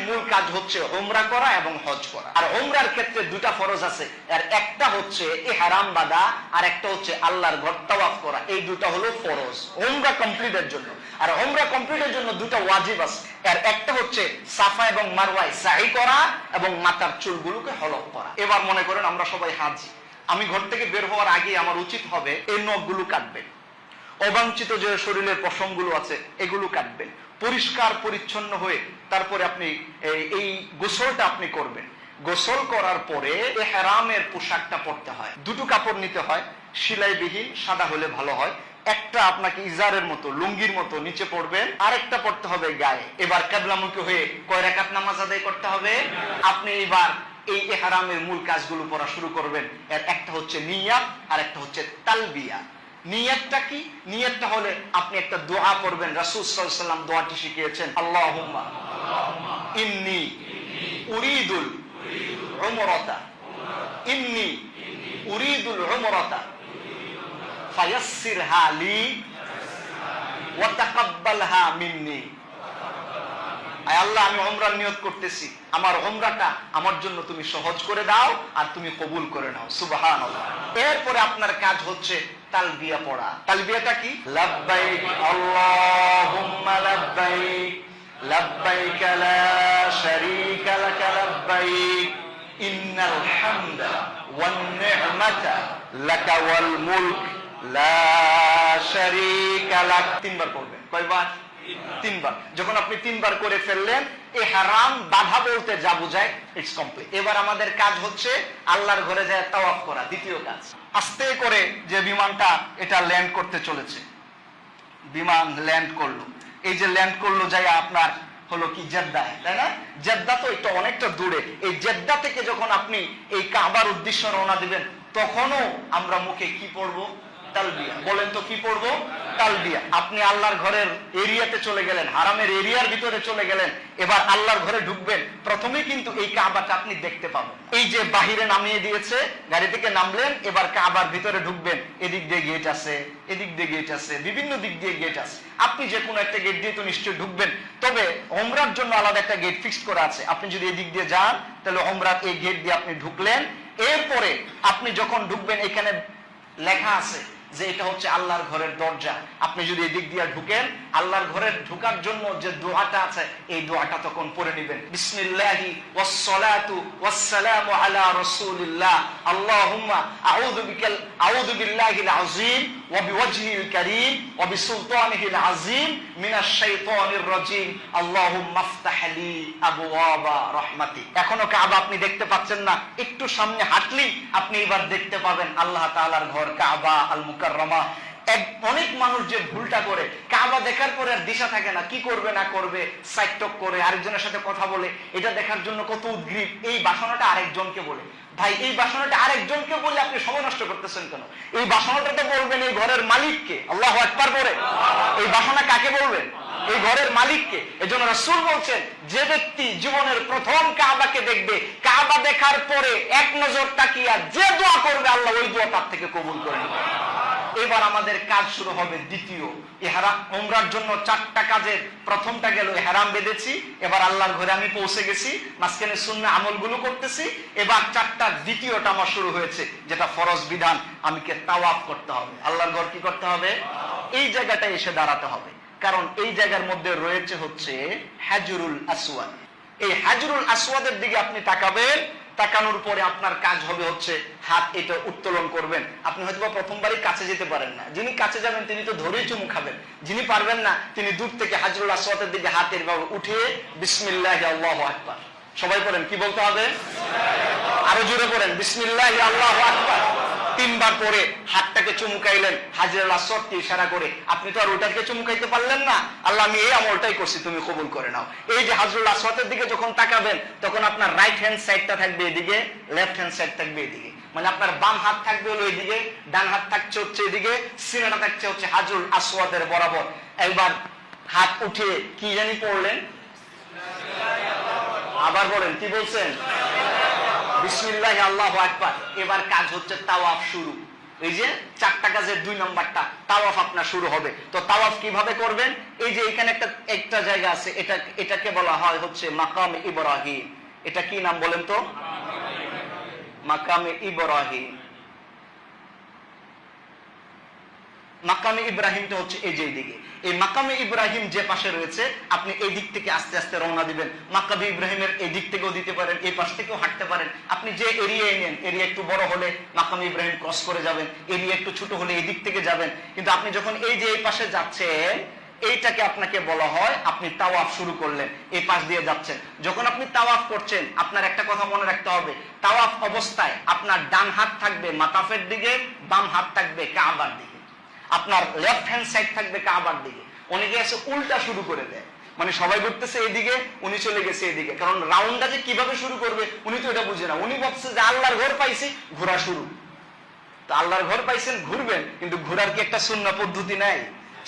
মূল কাজ হচ্ছে উমরা করা এবং হজ করা। আর উমরার ক্ষেত্রে দুটা ফরজ আছে, আর একটা হচ্ছে ইহরাম বাঁধা আর একটা হচ্ছে আল্লাহর ঘর তাওয়াফ করা। এই দুটা হলো ফরজ উমরা কমপ্লিটের জন্য। আর উমরা কমপ্লিটের জন্য দুটা ওয়াজিব আছে, আর একটা হচ্ছে সাফা এবং মারওয়ায় সাই করা এবং মাথার চুলগুলোকে হলক করা। এবার মনে করেন আমরা সবাই হাজি, আমি ঘর থেকে বের হওয়ার আগে আমার উচিত হবে এই নখগুলো কাটবেন, অবাঞ্ছিত যে শরীরের পশমগুলো আছে এগুলো কাটবেন, পরিষ্কার পরিচ্ছন্ন হয়ে তারপরে আপনি এই গোসলটা আপনি করবেন। গোসল করার পরে ইহরামের পোশাকটা পরতে হয়, দুটো কাপড় নিতে হয়, সেলাইবিহীন সাদা হলে ভালো হয়। একটা আপনাকে ইজারের মতো লুঙ্গির মতো নিচে পড়বেন, আরেকটা পড়তে হবে গায়ে। এবার কিবলামুখী হয়ে কয় রাকাত নামাজ আদায় করতে হবে। আপনি এবার এই ইহরামের মূল কাজগুলো করা শুরু করবেন। এর একটা হচ্ছে নিয়াত আর একটা হচ্ছে তালবিয়া। নিয়াতটা কি? নিয়াতটা হলে আপনি একটা দোয়া পড়বেন, রাসূল সাল্লাল্লাহু আলাইহি ওয়াসাল্লাম দোয়াটি শিখিয়েছেন, আল্লাহুম্মা ইন্নী উরিদুল উমরাতা ইন্নী উরিদুল উমরাতা ফায়াসসিরহা লি ওয়া তাকাব্বালহা মিন্নি। আয় আল্লাহ, আমি উমরার নিয়ত করতেছি, আমার উমরাটা আমার জন্য তুমি সহজ করে দাও আর তুমি কবুল করে নাও। সুবহানাল্লাহ। এরপরে আপনার কাজ হচ্ছে তালবিয়া পড়া। তালবিয়াটা কি? লাব্বাইক আল্লাহুম্মা লাব্বাইক লাব্বাইক লা শারীকা লাক লাব্বাইক ইন্নাল হামদা ওয়ান নি'মাতা লাকা ওয়াল মুলক লা শারীকা লাক। তিনবার পড়বেন। কয়বার? তিনবার। যখন আপনি তিনবার করে ফেললেন, ইহরাম বাঁধা বলতে যা বোঝায় ইটস কমপ্লিট। এবার আমাদের কাজ হচ্ছে আল্লাহর ঘরে যায় তাওয়াফ করা, দ্বিতীয় কাজ। আস্তে করে যে বিমানটা এটা ল্যান্ড করতে চলেছে, বিমান ল্যান্ড করলো, এই যে ল্যান্ড করলো যাই আপনার হলো কি জেদ্দা, তাই না? জেদ্দা তো এটা অনেকটা দূরে। এই জেদ্দা থেকে যখন আপনি এই কাবার উদ্দেশ্যে রওনা দিবেন, তখনও আমরা মুখে কি পড়বো? তালবিয়া। বলেন তো কি পড়বো? তালবিয়া। আপনি আল্লাহর ঘরের এরিয়াতে চলে গেলেন, হারামের এরিয়ার ভিতরে চলে গেলেন, এবার আল্লাহর ঘরে ঢুকবেন, প্রথমেই কিন্তু এই কাবাটা আপনি দেখতে পাবেন। এই যে বাহিরে নামিয়ে দিয়েছে, গাড়ি থেকে নামলেন, এবার কাবার ভিতরে ঢুকবেন, এদিক দিয়ে গেট আছে, এদিক দিয়ে গেট আছে, বিভিন্ন দিক দিয়ে গেট আছে। আপনি যে কোনো একটা গেট দিয়ে তো নিশ্চয়ই ঢুকবেন, তবে উমরার জন্য আলাদা একটা গেট ফিক্সড করা আছে। আপনি যদি এদিক দিয়ে যান, তাহলে উমরার এই গেট দিয়ে আপনি ঢুকলেন। এরপরে আপনি যখন ঢুকবেন, এখানে লেখা আছে যে এটা হচ্ছে আল্লাহর ঘরের দরজা। আপনি যদি এদিক দিয়ে ঢুকেন, আল্লাহর ঘরের ঢোকার জন্য যে দোয়াটা আছে এই দোয়াটা তখন পড়ে নেবেন। বিসমিল্লাহি ওয়াসসালাতু ওয়াসসালামু আলা রাসূলিল্লাহ আল্লাহুম্মা আউযু বিল্লাহিল আযীম ওয়া বিওয়াজহিল কারীম ওয়া বিসুলতানিহিল আযীম মিনাশ শাইতানির রাজীম আল্লাহুম্মা ইফতাহ লি আবওয়াবা রাহমাতিক। এখনো কাবা আপনি দেখতে পাচ্ছেন না, একটু সামনে হাঁটলেই আপনি এবার দেখতে পাবেন আল্লাহ তাআলার ঘর কাবা আল মুকাররমা। অনেক মানুষ যে ভুলটা করে, কাবা দেখার পরে আর দিশা থাকে না, কি করবে না করবে, সাইড টক করে আরেকজনের সাথে কথা বলে, এটা দেখার জন্য কত উদ্গ্রীব। এই বাসনাটা আরেকজনকে বলে। ভাই, এই বাসনাটা আরেকজনকে বলে আপনি সময় নষ্ট করতেছেন কেন? এই বাসনাটা তো বলবেন এই ঘরের মালিককে। আল্লাহু আকবার করে। এই বাসনা কাকে বলবেন? এই ঘরের মালিককে। এজন্য রাসূল বলছেন, যে ব্যক্তি জীবনের প্রথম কাবাকে দেখবে, কাবা দেখার পরে এক নজর তাকিয়া যে দোয়া করবে, আল্লাহ ওই দোয়া তার থেকে কবুল করে নেবেন। এবার আমাদের কাজ শুরু হবে দ্বিতীয়। ইহরাম উমরার জন্য 4টা কাজের প্রথমটা গেল ইহরাম বেঁধেছি, এবার আল্লাহর ঘরে আমি পৌঁছে গেছি, মাঝখানে সুন্নাহ আমলগুলো করতেছি। এবার 4টার দ্বিতীয়টা আমার শুরু হয়েছে, যেটা ফরজ বিধান, আমাকে তাওয়াফ করতে হবে। আল্লাহর ঘর কি করতে হবে? এই জায়গাটায় এসে দাঁড়াতে হবে, কারণ এই জায়গার মধ্যে রয়েছে হচ্ছে হাজরুল আসওয়াদ। এই হাজরুল আসওয়াদের দিকে আপনি তাকাবেন, তাকানোর পরে আপনার কাজ হবে হচ্ছে হাত এটা উত্তোলন করবেন। আপনি হয়তো প্রথমবারই কাছে যেতে পারেন না, যিনি কাছে যাবেন তিনি তো ধরেই চুমু খাবেন, যিনি পারবেন না তিনি দূর থেকে হাজরুল আসওয়াদের দিকে হাত এভাবে উঠিয়ে বিসমিল্লাহি আল্লাহু আকবার। সবাই পড়েন, কি বলতে হবে? আরো জোরে পড়েন, বিসমিল্লাহি আল্লাহু আকবার। 3বার পরে হাতটাকে চুমুকাইলেন হাজরুল আসওয়াদকে ইশারা করে। আপনি তো আর ওটাকে চুমুকাইতে পারলেন না, আল্লাহ আমি এই আমলটাই করছি, তুমি কবুল করে নাও। এই যে হাজরুল আসওয়াদের দিকে যখন তাকাবেন, তখন আপনার রাইট হ্যান্ড সাইডটা থাকবে এদিকে, লেফট হ্যান্ড সাইড থাকবে এদিকে। মানে আপনার বাম হাত থাকবে হলো এদিকে, ডান হাত থাকছে হচ্ছে এদিকে, সিনাটা থাকছে হচ্ছে হাজরুল আসওয়াদের বরাবর। একবার হাত উঠিয়ে কি জানি পড়লেন, আবার বলেন, কি বলছেন? বিসমিল্লাহি আল্লাহু আকবার। এবার কাজ হচ্ছে তাওয়াফ শুরু। এই যে 4টা কাজের 2 নম্বরটা তাওয়াফ আপনার শুরু হবে। তো তাওয়াফ কিভাবে করবেন? এই যে এখানে একটা জায়গা আছে, এটাকে বলা হয় হচ্ছে মাকাম ইব্রাহিম। এটা কি নাম বলেন তো? মাকামে ইব্রাহিম। মাকামে ইব্রাহিমটা হচ্ছে এই যে দিকে। এই মাকামে ইব্রাহিম যে পাশে রয়েছে, আপনি এই দিক থেকে আস্তে আস্তে রওনা দিবেন। মাকামে ইব্রাহিমের এই দিক থেকেও দিতে পারেন, এই পাশ থেকেও হাঁটতে পারেন। আপনি যে এরিয়ায় নেন, এরিয়া একটু বড় হলে মাকামে ইব্রাহিম ক্রস করে যাবেন, এরিয়া একটু ছোট হলে এই দিক থেকে যাবেন। কিন্তু আপনি যখন এই যে এই পাশে যাচ্ছেন, এইটাকে আপনাকে বলা হয় আপনি তাওয়াফ শুরু করলেন, এই পাশ দিয়ে যাচ্ছেন। যখন আপনি তাওয়াফ করছেন, আপনার একটা কথা মনে রাখতে হবে, তাওয়াফ অবস্থায় আপনার ডান হাত থাকবে মাতাফের দিকে, বাম হাত থাকবে কাবার দিকে। আপনার লেফট হ্যান্ড সাইড থাকবে কাবার দিকে। অনেকে এসে উল্টা শুরু করে দেয়, মানে সবাই ঘুরতেছে এদিকে, উনি চলে গেছে এদিকে। কারণ রাউন্ডটা যে কিভাবে শুরু করবে উনি তো এটা বুঝে না। উনি ভাবছে যে আল্লাহর ঘর পাইছি, ঘোরা শুরু। তো আল্লাহর ঘর পাইছেন, ঘুরবেন, কিন্তু ঘোরার কি একটা সুন্নাহ পদ্ধতি নাই?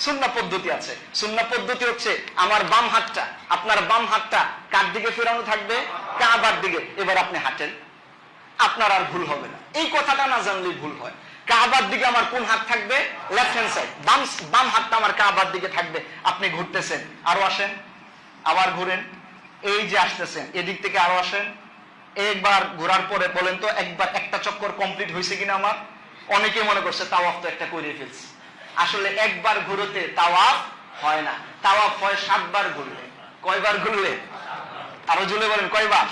সুন্নাহ পদ্ধতি আছে। সুন্নাহ পদ্ধতি হচ্ছে আমার বাম হাতটা, আপনার বাম হাতটা কার দিকে ফেরানো থাকবে? কাবার দিকে। এবার আপনি হাঁটেন, আপনার আর ভুল হবে না। এই কথাটা না জানলেই ভুল হয়। কাবার দিকে আমার কোন হাত থাকবে? Left hand side. বাম হাতটা আমার কাবার দিকে থাকবে। আপনি ঘুরতেছেন, আরো আসেন, আবার ঘুরেন, এই যে আসতেছেন, এদিক থেকে আরো আসেন। একবার ঘোরার পরে বলেন তো, একবার একটা চক্কর কমপ্লিট হয়েছে কিনা আমার? অনেকে মনে করছে তাওয়াফ তো একটা করে ফেলছে। আসলে একবার ঘুরতে তাওয়াফ হয় না, তাওয়াফ হয় 7 বার ঘুরলে। কয়বার ঘুরলে? আরো জুড়ে বলেন, কয়বার?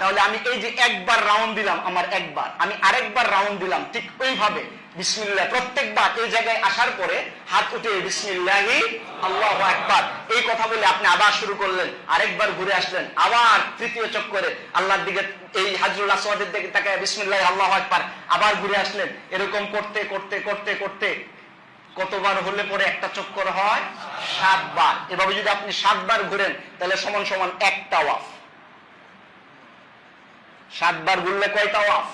তাহলে আমি এই যে একবার রাউন্ড দিলাম, আমার একবার, আমি আরেকবার রাউন্ড দিলাম, ঠিক ওইভাবে বিসমিল্লাহ প্রত্যেকবার এই জায়গায় আসার পরে হাত উঠে বিসমিল্লাহি আল্লাহু আকবার এই কথা বলে আপনি আবার শুরু করলেন, আরেকবার ঘুরে আসলেন, আবার তৃতীয় চক্করে আল্লাহর দিকে এই হাজরুল আসওয়াদের দিকে তাকায় বিসমিল্লাহি আল্লাহু আকবার, আবার ঘুরে আসলেন। এরকম করতে করতে করতে করতে কতবার হলে পরে একটা চক্কর হয়? 7 বার। এভাবে যদি আপনি 7 বার ঘুরেন, তাহলে সমান সমান এক তাওয়াফ। 7 বার ঘুরলে কয় তাওয়াফ?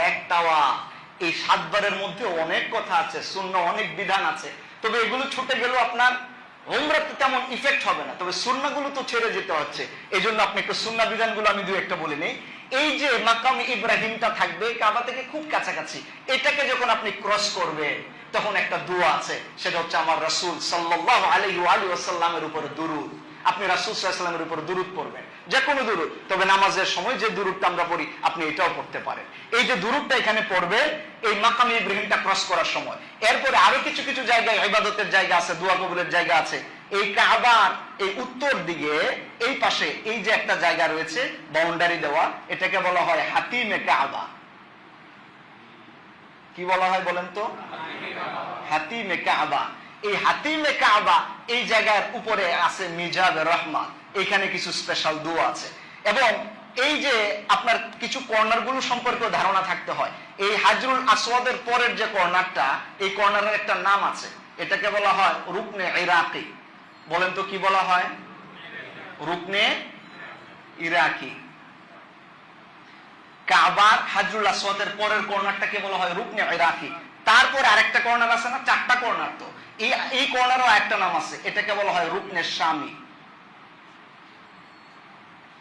এক তাওয়াফ। এই 7 বারের মধ্যে অনেক কথা আছে, সুন্নাহ অনেক বিধান আছে। তবে এগুলো ছুটে গেলেও আপনার উমরাতে তেমন ইফেক্ট হবে না, তবে সুন্নাহগুলো তো ছেড়ে যেতে হচ্ছে। এই জন্য আপনি একটু সুন্নাহ বিধানগুলো আমি দুই একটা বলে নেই। এই যে মাকাম ইব্রাহিমটা থাকবে কাবা থেকে খুব কাছাকাছি, এটাকে যখন আপনি ক্রস করবেন, তখন একটা দোয়া আছে, সেটা হচ্ছে আমার রাসূল সাল্লাল্লাহু আলাইহি ওয়াসাল্লামের উপরে দুরূদ। আপনি রাসূল সাল্লাল্লাহু আলাইহি ওয়াসাল্লামের উপরে দুরূদ পড়বেন, যে কোনো দুরূদ। তবে নামাজের সময় যে দুরূদটা আমরা পড়ি, আপনি এটাও পড়তে পারেন। এই যে দুরূদটা এখানে পড়বে এই মাকাম ইব্রাহিমটা ক্রস করার সময়। এরপরে আরো কিছু কিছু জায়গায় ইবাদতের জায়গা আছে, দোয়া কবুলের জায়গা আছে। এই কাবার এই উত্তর দিকে এই পাশে এই যে একটা জায়গা রয়েছে বাউন্ডারি দেওয়া, এটাকে বলা হয় হাতিমে কাবা। কি বলা হয় বলেন তো? হাতিমে কাবা। এই হাতিমে কাবা এই জায়গার উপরে আছে মিজাবে রহমান, এখানে কিছু স্পেশাল দোয়া আছে। এবং এই যে আপনার কিছু কর্নার গুলো সম্পর্কে ধারণা থাকতে হয়। এই হাজরুল আসওয়াদের পরের যে কর্নারটা, এই কর্নারের একটা নাম আছে, এটাকে বলা হয় রুকনে ইরাকি। বলেন তো কি বলা হয়? রুকনে ইরাকি। কাবার হাজরুল আসওয়াদের পরের কর্নারটাকে বলা হয় রুকনে ইরাকি। তারপর আরেকটা কর্নার আছে না, 4টা কর্নার, তো এই কর্নারও একটা নাম আছে, এটাকে বলা হয় রুকনে শামি।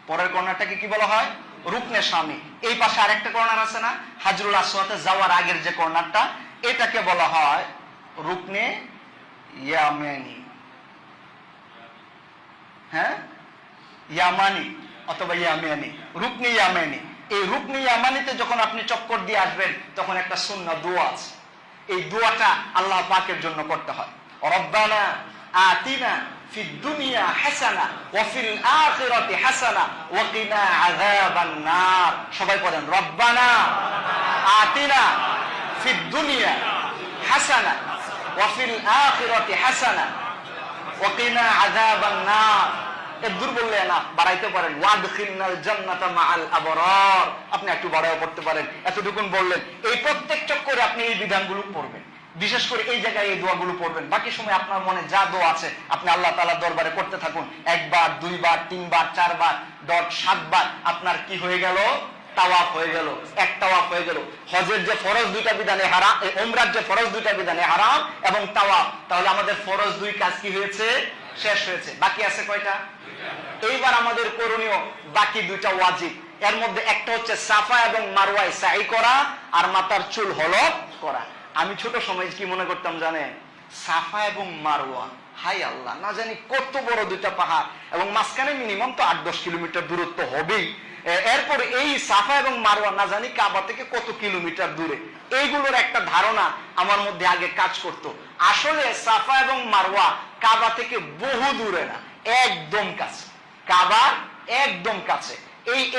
পরের কর্নারটাকে কি বলা হয়? রুকনে শামি। এই পাশে আরেকটা কর্নার আছে না, হাজরুল আসওয়াদে যাওয়ার আগের যে কর্নারটা, এটাকে বলা হয় রুকনে ইয়ামানি। হ্যাঁ, ইয়ামানি অথবা ইয়ামানি, রুকনে ইয়ামানি। এই রুকনে ইয়ামানিতে যখন আপনি চক্কর দিয়ে আসবেন, তখন একটা সুন্নাহ দোয়া আছে। এই দোয়াটা আল্লাহ পাকের জন্য করতে হয়। রব্বানা আতিনা ফিদ দুনিয়া হাসানা ওয়া ফিল আখিরাতি হাসানা ওয়া কিনা আযাবান নার। সবাই পড়েন, রব্বানা আতিনা ফিদ দুনিয়া হাসানা ওয়া ফিল আখিরাতি হাসানা ওয়া কিনা আযাবান নার। দূর বললে না, বাড়াইতে পারেন, ওয়াদখিলনাল জান্নাতা মাআল আবরার। আপনি একটু বাড়াও পড়তে পারেন, এতটুকুন বললেন। এই প্রত্যেক চক্করে আপনি এই বিধানগুলো পড়বেন, বিশেষ করে এই জায়গায় এই দোয়াগুলো পড়বেন। বাকি সময় আপনার মনে যা দোয়া আছে আপনি আল্লাহ তাআলার দরবারে করতে থাকুন। 1 বার 2 বার 3 বার 4 বার 7 বার আপনার কি হয়ে গেল? তাওয়াফ হয়ে গেল, এক তাওয়াফ হয়ে গেল। হজের যে ফরজ 2টা বিধানে হারাম, উমরার যে ফরজ 2টা বিধানে হারাম এবং তাওয়াফ, তাহলে আমাদের ফরজ 2 কাজ কি হয়েছে? শেষ হয়েছে। বাকি আছে কয়টা? এইবার আমাদের করণীয় বাকি 2টা ওয়াজিব। এর মধ্যে একটা হচ্ছে সাফা এবং মারওয়ায় সাই করা, আর মাথার চুল হলক করা। আমি ছোট সময় কি মনে করতাম জানেন? সাফা এবং মারওয়া হাই আল্লাহ, না জানি কত বড় দুইটা পাহাড়, এবং মাঝখানে মিনিমাম তো 8-10 কিলোমিটার দূরত্ব হবেই। এরপর এই সাফা এবং মারওয়া না জানি কাবা থেকে কত কিলোমিটার দূরে। এইগুলোর একটা ধারণা আমার মধ্যে আগে কাজ করত। আসলে সাফা এবং মারওয়া কাবা থেকে বহু দূরে না, একদম কাছে, কাবা একদম কাছে।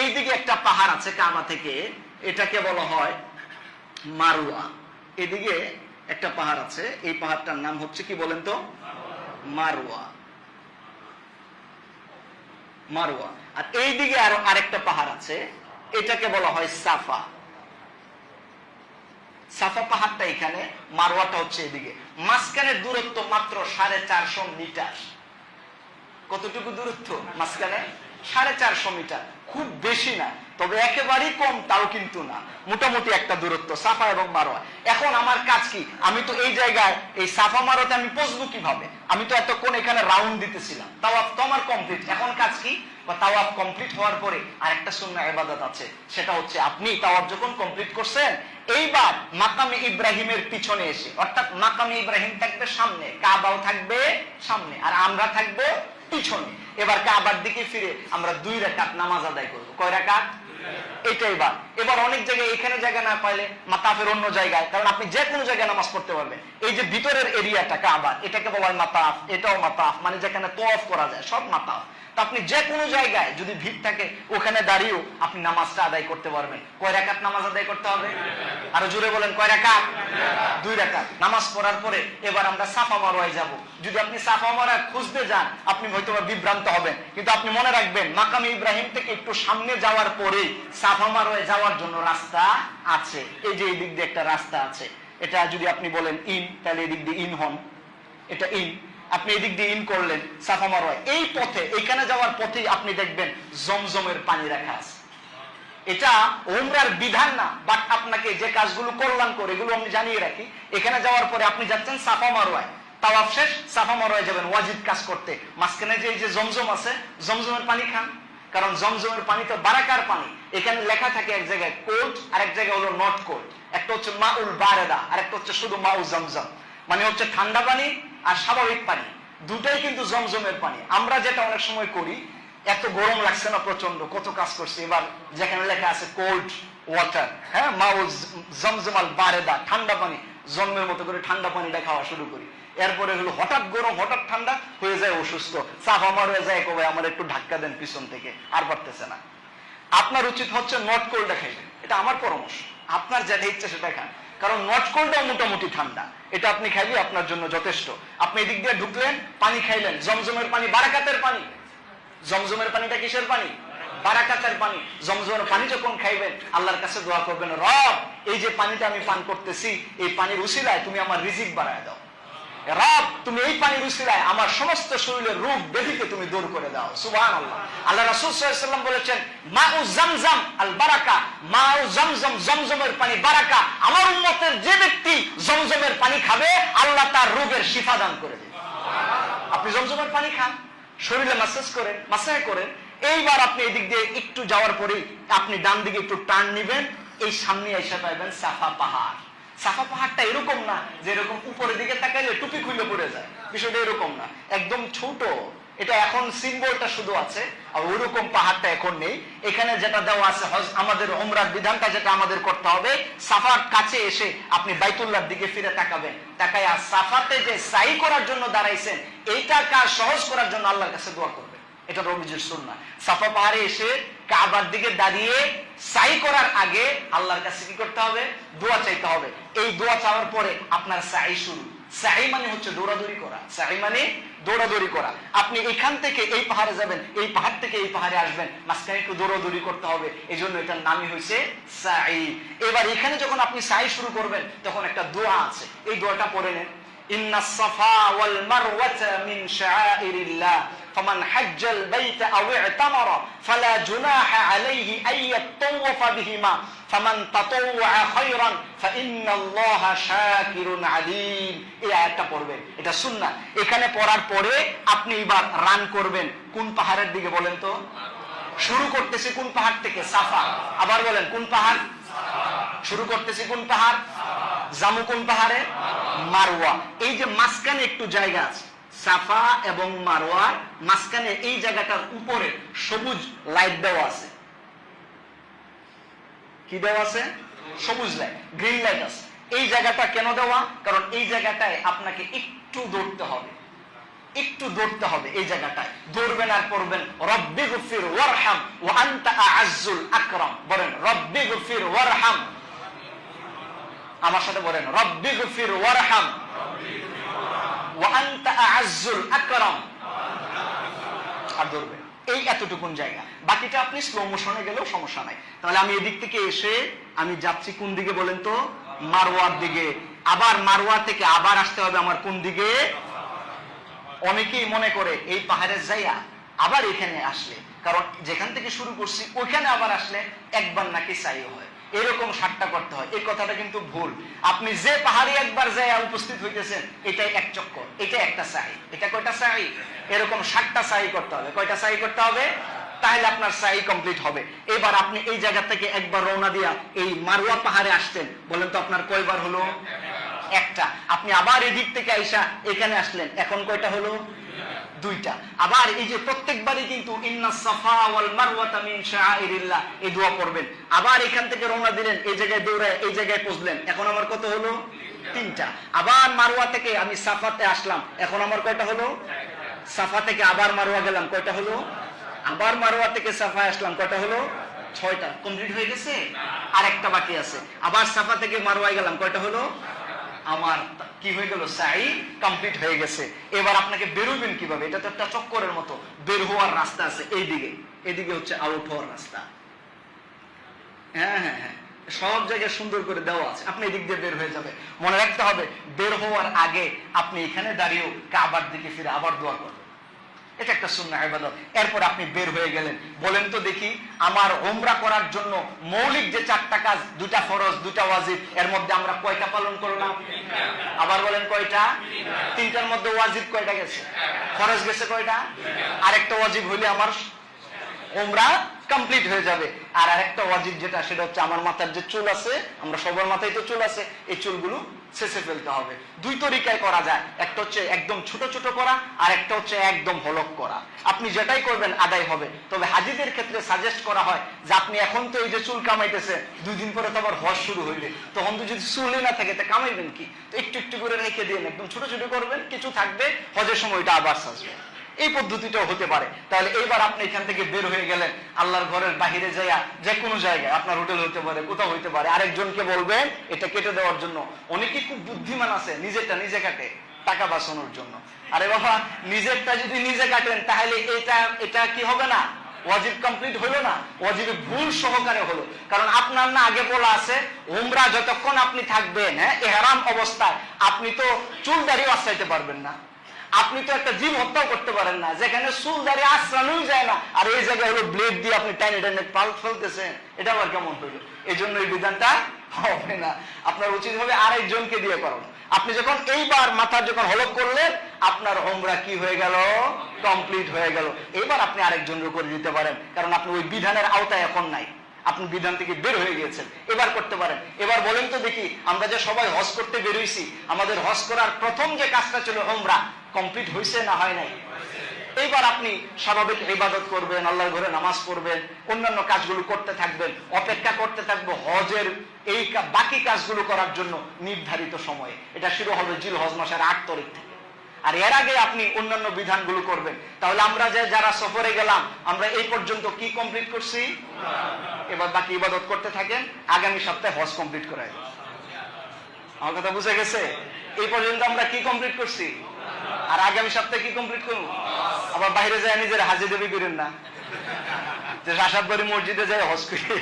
এই দিকে একটা পাহাড় আছে কাবা থেকে, এটাকে বলা হয় মারওয়া। এদিকে একটা পাহাড় আছে, এই পাহাড়টার নাম হচ্ছে কি বলেন তো? মারওয়া। মারওয়া। আর এইদিকে আরেকটা পাহাড় আছে, এটাকে বলা হয় সাফা। সাফা পাহাড়টা এখানে, মারওয়াটা হচ্ছে এদিকে। মাঝখানের দূরত্ব মাত্র 450 মিটার। কতটুকু দূরত্ব মাঝখানে? 450 মিটার। খুব বেশি না, তবে একেবারেই কম তাও কিন্তু না, মোটামুটি একটা দূরত্ব সাফা এবং মারওয়া। এখন আমার কাজ কি? আমি তো এই জায়গায় এই সাফা মারওয়াতে আমি পৌঁছবো কিভাবে? আমি তো এতক্ষণ এখানে রাউন্ড দিতেছিলাম, তাওয়াফ তো আমার কমপ্লিট। এখন কাজ কি? তাওয়াফ কমপ্লিট হওয়ার পরে আরেকটা সুন্নাহ ইবাদত আছে, সেটা হচ্ছে আপনি তাওয়াফ যখন কমপ্লিট করছেন, এইবার মাকামে ইব্রাহিমের পিছনে এসে, অর্থাৎ মাকামে ইব্রাহিম থাকবে সামনে, কাবাও থাকবে সামনে, আর আমরা থাকবো পিছনে। এবার কাবার দিকে ফিরে আমরা 2 রাকাত নামাজ আদায় করবো। কয় রাকাত? এটাই। এবার অনেক জায়গায়, এখানে জায়গা না পাইলে মাতাফের অন্য জায়গায়, কারণ আপনি যে কোনো জায়গায় নামাজ পড়তে পারবেন। এই যে ভিতরের এরিয়াটা কাবার, এটাকে বলা হয় মাতাফ, এটাও মাতাফ, মানে যেখানে তওয়াফ করা যায় সব মাতাফ। তো আপনি যে কোনো জায়গায় যদি ভিড় থাকে, ওখানে দাঁড়িয়েও আপনি নামাজটা আদায় করতে পারবেন। কয় রাকাত নামাজ আদায় করতে হবে? আরো জোরে বলেন, কয় রাকাত? 2 রাকাত। নামাজ পড়ার পরে এবার আমরা সাফা মারওয়ায় যাব। যদি আপনি সাফা মারওয়া খুঁজতে যান, আপনি হয়তো বিভ্রান্ত হবেন, কিন্তু আপনি মনে রাখবেন মাকামে ইব্রাহিম থেকে একটু সামনে যাওয়ার পরে সাফা মারওয়ায় যাওয়ার জন্য রাস্তা আছে। এই যে এই দিক দিয়ে একটা রাস্তা আছে, এটা যদি আপনি বলেন ইন, তাহলে এই দিক দিয়ে ইন হন, এটা ইন। আপনি এদিক দিয়ে ইন করলেন সাফা মারওয়ায়, এই পথে, এখানে যাওয়ার পথেই আপনি দেখবেন জমজমের পানি রাখা আছে। এটা উমরার বিধান না, বাট আপনাকে যে কাজগুলো করলাম করে এগুলো আমি জানিয়ে রাখি। এখানে যাওয়ার পরে আপনি যাচ্ছেন সাফা মারওয়ায়, তাওয়াফ শেষ, সাফা মারওয়ায় যাবেন ওয়াজিব কাজ করতে। মাঝখানে যে এই যে জমজম আছে, জমজমের পানি খান, কারণ জমজমের পানি তো বারাকার পানি। এখানে লেখা থাকে এক জায়গায় কোল্ড, আর এক জায়গায় হলো নট কোল্ড। একটা হচ্ছে মাউল বারেদা, আর একটা হচ্ছে শুধু মাউ জমজম, মানে হচ্ছে ঠান্ডা পানি আর স্বাভাবিক পানি, দুটাই কিন্তু জমজমের পানি। আমরা যেটা অনেক সময় করি, এত গরম লাগছে না প্রচন্ড, কত কাজ করছি, এবার যেখানে লেখা আছে কোল্ড ওয়াটার, হ্যাঁ, মাউ জমজমাল বারেদা, ঠান্ডা পানি, জন্মের মতো করে ঠান্ডা পানিটা খাওয়া শুরু করি। এরপরে হলো হঠাৎ গরম, হঠাৎ ঠান্ডা, হয়ে যায় অসুস্থ, সাফা মারওয়া যায়, কবে আমার একটু ধাক্কা দেন পিছন থেকে, আর পারতেছে না। আপনার উচিত হচ্ছে নট কোল্ডটা খাইবেন, এটা আমার পরামর্শ। আপনার যেটা ইচ্ছে সেটা খান, কারণ নট কোল্ডটাও মোটামুটি ঠান্ডা, এটা আপনি খাইলে আপনার জন্য যথেষ্ট। আপনি এদিক দিয়ে ঢুকলেন, পানি খাইলেন, জমজমের পানি, বারাকাতের পানি। জমজমের পানিটা কিসের পানি? বারাকাতের পানি। জমজমের পানি যখন খাইবেন, আল্লাহর কাছে দোয়া করবেন, রব, এই যে পানিটা আমি পান করতেছি, এই পানির উসিলায় তুমি আমার রিজিক বাড়ায় দাও। রব, তুমি এই পানির উসিলায় আমার সমস্ত শরীরের রোগ ব্যাধিকে তুমি দূর করে দাও। সুবহানাল্লাহ। আল্লাহ রাসূল সাল্লাল্লাহু আলাইহি ওয়াসাল্লাম বলেছেন, মাউ জামজাম আল বারাকা, মাউ জমজম, জমজমের পানি বারাকা। আমার উম্মতের যে ব্যক্তি জমজমের পানি খাবে, আল্লাহ তার রোগের শিফা দান করে দেবে। আপনি জমজমের পানি খান, শরীরে মাসাজ করেন, মাসাজ করেন। এইবার আপনি এদিক দিয়ে একটু যাওয়ার পরেই আপনি ডান দিকে একটু টার্ন নিবেন, এই সামনে এসে পাইবেন সাফা পাহাড়। সাফা পাহাড়টা এরকম না যে এরকম উপরের দিকে তাকাইলে টুপি খুলে পড়ে যায়, বিষয়টা এরকম না, একদম ছোট। এটা এখন সিম্বলটা শুধু আছে, আর ওইরকম পাহাড়টা এখন নেই। এখানে যেটা দেওয়া আছে, আমাদের উমরার বিধানটা যেটা আমাদের করতে হবে, সাফার কাছে এসে আপনি বাইতুল্লাহর দিকে ফিরে তাকাবেন, তাকায় আর সাফাতে যে সাই করার জন্য দাঁড়াইছেন, এইটা কাজ সহজ করার জন্য আল্লাহর কাছে দোয়া করবেন। এটা নবীজির সুন্নাহ। সাফা পাহাড়ে এসে কাবার দিকে দাঁড়িয়ে সাই করার আগে আল্লাহর কাছে কি করতে হবে? দোয়া চাইতে হবে। এই দোয়া চাওয়ার পরে আপনার সাই শুরু। সাই মানে হচ্ছে দৌড়াদৌড়ি করা, সাই মানে দৌড়াদৌড়ি করা। আপনি এখান থেকে এই পাহাড়ে যাবেন, এই পাহাড় থেকে এই পাহাড়ে আসবেন, মাঝখানে একটু দৌড়াদৌড়ি করতে হবে, এই জন্য এটার নামই হয়েছে সাই। এবার এখানে যখন আপনি সাই শুরু করবেন, তখন একটা দোয়া আছে, এই দোয়াটা পড়ে নেন। ইন্নাস সাফা ওয়াল মারওয়াতা মিন শাআইরিল্লাহ ফামান হাজ্জাল বাইতা আও ইতামারা ফালা জুনাহা আলাইহি আন ইয়াতাওয়াফা বিহিমা ফামান তাতাওয়া খায়রান ফাইন্নাল্লাহা শাকিরুন আলীম। এই আয়াতটা পড়বেন, এটা সুন্নাহ। এখানে পড়ার পরে আপনি এবার রান করবেন কোন পাহাড়ের দিকে বলেন তো? শুরু করতেছি কোন পাহাড় থেকে? সাফা। আবার বলেন, কোন পাহাড়? শুরু করতেছি কোন পাহাড়? জামু কোন পাহাড়ে? মারওয়া। এই যে মাঝখানে একটু জায়গা আছে, সাফা এবং মারওয়ার মাঝখানে এই জায়গাটার উপরে সবুজ লাইট দেওয়া আছে। কি দেওয়া আছে? সবুজ লাইট, গ্রিন লাইট আছে। এই জায়গাটা কেন দেওয়া? কারণ এই জায়গাটায় আপনাকে একটু দৌড়তে হবে, একটু দৌড়তে হবে। এই জায়গাটায় দৌড়বেন আর পড়বেন রব্বি গফির ওয়ারহাম ওয়া আনতা আ'আজ্জুল আকরাম। বলেন রব্বি গফির ওয়ারহাম। আমার সাথে বলেন রব্বি গফির ওয়ারহাম ওয়া আনতা আ'আজ্জুল আকরাম। আর দৌড়বেন এই এতটুকুন জায়গা। বাকিটা আপনি স্লো মোশনে গেলেও সমস্যা নাই। তাহলে আমি এদিক থেকে এসে আমি যাচ্ছি কোন দিকে বলেন তো? মারওয়ার দিকে। আবার মারওয়া থেকে আবার আসতে হবে আমার কোন দিকে? অনেকেই মনে করে এই পাহাড়ের যাইয়া আবার এখানে আসলে, কারণ যেখান থেকে শুরু করছি ওইখানে আবার আসলে একবার নাকি সাই হয়, এরকম ঠাট্টা করতে হয়। এই কথাটা কিন্তু ভুল। আপনি যে পাহাড়ে একবার যাইয়া উপস্থিত হইতেছেন এটাই এক চক্কর, এটা একটা সাই। এটা কয়টা সাই? এরকম 60টা সাই করতে হবে। কয়টা সাই করতে হবে? তাহলে আপনার সাই কমপ্লিট হবে। এবার আপনি এই জায়গা থেকে একবার রওনা দিয়া এই মারওয়া পাহাড়ে আসছেন, বলেন তো আপনার কয়বার হলো? একটা। আপনি আবার এদিক থেকে আইসা এখানে আসলেন, এখন কয়টা হলো? দুইটা। আবার এই যে প্রত্যেকবারই কিন্তু ইন্নাস সাফা ওয়াল মারওয়াতা মিন শাআইরিল্লাহ এই দোয়া পড়বেন। আবার এখান থেকে রওনা দিলেন, এই জায়গায় দৌড়ায় এই জায়গায় পৌঁছলেন, এখন আমার কত হলো? 3টা। আবার মারওয়া থেকে আমি সাফাতে আসলাম, এখন আমার কয়টা হলো? সাফা থেকে আবার মারওয়া গেলাম, কয়টা হলো? আবার মারওয়া থেকে সাফা আসলাম, কয়টা হলো? 6টা। কমপ্লিট হয়ে গেছে? আর একটা বাকি আছে। আবার সাফা থেকে মারওয়া গেলাম, কয়টা হলো? আমার কি হয়ে গেল? সাই কমপ্লিট হয়ে গেছে। এবার আপনাকে বেরোবেন কিভাবে? এটা তো একটা চক্করের মতো। বের হওয়ার রাস্তা আছে এইদিকে, এদিকে হচ্ছে আউট হওয়ার রাস্তা। হ্যাঁ হ্যাঁ হ্যাঁ, সব জায়গায় সুন্দর করে দেওয়া আছে। আপনি এদিক দিয়ে বের হয়ে যাবে। মনে রাখতে হবে বের হওয়ার আগে আপনি এখানে দাঁড়িয়েও কাবার দিকে ফিরে আবার দোয়া করবেন। এটা একটা সুন্নাহ ইবাদত। এরপর আপনি বের হয়ে গেলেন। বলেন তো দেখি, আমার উমরা করার জন্য মৌলিক যে 4টা কাজ, 2টা ফরজ 2টা ওয়াজিব, এর মধ্যে আমরা কয়টা পালন করলাম? আবার বলেন কয়টা? 3টার মধ্যে ওয়াজিব কয়টা গেছে? ফরজ গেছে কয়টা? আরেকটা ওয়াজিব হইলে আমার উমরা কমপ্লিট হয়ে যাবে। আর আরেকটা ওয়াজিব যেটা, সেটা হচ্ছে আমার মাথার যে চুল আছে, আমরা সবার মাথায় তো চুল আছে, এই চুলগুলো শেষে ফেলতে হবে। 2 তরিকায় করা যায়। একটা হচ্ছে একদম ছোট ছোট করা, আর একটা হচ্ছে একদম হলক করা। আপনি যেটাই করবেন আদায় হবে। তবে হাজীদের ক্ষেত্রে সাজেস্ট করা হয় যে আপনি এখন তো এই যে চুল কামাইতেছে, 2 দিন পরে তো আবার হজ শুরু হইলে, তখন তো যদি চুলই না থাকে তা কামাইবেন কি? তো একটু একটু করে রেখে দিন, একদম ছোট ছোট করবেন, কিছু থাকবে, হজের সময়টা আবার সাজবে। এই পদ্ধতিটাও হতে পারে। তাহলে এইবার আপনি এখান থেকে বের হয়ে গেলেন, আল্লাহর ঘরের বাহিরে যাইয়া যে কোনো জায়গায়, আপনার হোটেল হতে পারে, কোথাও হইতে পারে, আরেকজনকে বলবেন এটা কেটে দেওয়ার জন্য। অনেকে খুব বুদ্ধিমান আছে, নিজেরটা নিজে কাটে টাকা বাঁচানোর জন্য। আরে বাবা, নিজেরটা যদি নিজে কাটেন তাহলে এটা কি হবে না? ওয়াজিব কমপ্লিট হলো না? ওয়াজিবে ভুল সহকারে হলো। কারণ আপনার না আগে বলা আছে, উমরা যতক্ষণ আপনি থাকবেন, হ্যাঁ, ইহরাম অবস্থায় আপনি তো চুল দাড়িও আশ্রাইতে পারবেন না, আপনি তো একটা জীব হত্যাও করতে পারেন না, যেখানে চুল দাঁড়িয়ে আশ্রানোই যায় না, আর এই জায়গায় হলো ব্লেড দিয়ে আপনি টাইনে টাইনে পাল ফেলতেছেন। এটা আবার কেমন হইলো? এই জন্য এই বিধানটা হবে না। আপনার উচিত হবে আরেকজনকে দিয়ে করানো। আপনি যখন এইবার মাথা যখন হলক করলেন, আপনার উমরা কি হয়ে গেল? কমপ্লিট হয়ে গেল। এবার আপনি আরেকজনের করে দিতে পারেন, কারণ আপনি ওই বিধানের আওতায় এখন নাই, আপনি বিধান থেকে বের হয়ে গিয়েছেন। এবার করতে পারেন। এবার বলেন তো দেখি, আমরা যে সবাই হজ করতে বেরোইছি, আমাদের হজ করার প্রথম যে কাজটা ছিল উমরা, কমপ্লিট হয়েছে না হয় নাই? এইবার আপনি স্বাভাবিক ইবাদত করবেন, আল্লাহর ঘরে নামাজ পড়বেন, অন্যান্য কাজগুলো করতে থাকবেন, অপেক্ষা করতে থাকবো হজের এই বাকি কাজগুলো করার জন্য নির্ধারিত সময়ে। এটা শুরু হবে জিলহজ মাসের 8 তারিখ থেকে। আর এর আগে আপনি অন্যান্য বিধানগুলো করবেন। তাহলে আমরা যারা সফরে গেলাম, আমরা এই পর্যন্ত কি কমপ্লিট করছি? এবার বাকি ইবাদত করতে থাকেন, আগামী সপ্তাহে হজ কমপ্লিট করাই। আমার কথা বুঝে গেছে? এই পর্যন্ত আমরা কি কমপ্লিট করছি, আর আগামী সপ্তাহে কি কমপ্লিট করবো? আবার বাইরে যায় নিজের হাজি দেবী করেন না যে রাশাদবাড়ি মসজিদে যায় হজ করে,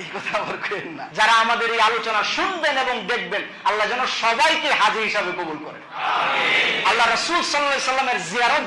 এই কথা আবার করেন না। যারা আমাদের এই আলোচনা শুনবেন এবং দেখবেন, আল্লাহ যেন সবাইকে হাজি হিসাবে কবুল করেন। আল্লাহ রাসূল সাল্লাল্লাহু আলাইহি ওয়াসাল্লামের জিয়ারত